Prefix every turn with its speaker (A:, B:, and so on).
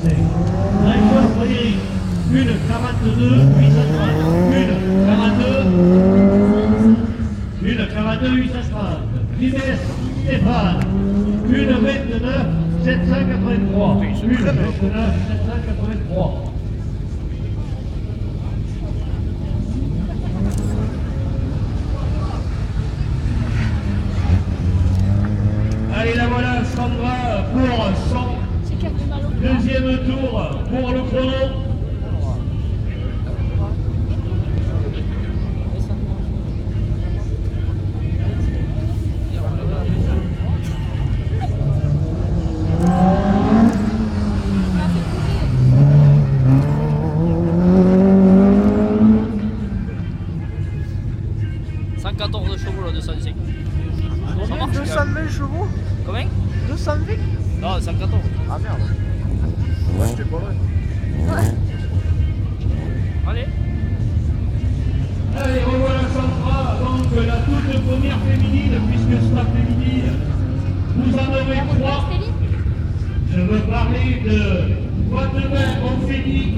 A: c'est Dreyfus Frédéric, une 42 830, une 42 830, Vives Stéphane, une 29 783, une 29 783. Allez, la voilà, Sandra pour 100. Deuxième tour pour le chrono.
B: de chevaux là, 205.
C: 220 chevaux?
B: Combien?
C: 220?
B: Non, 114.
C: Ah merde. Ouais, j'étais pas loin.
B: Allez.
A: Allez, revoilà Sandra, donc la toute première féminine, puisque c'est la féminine. Vous en aurez 3. Je veux parler de Fatima Conféni.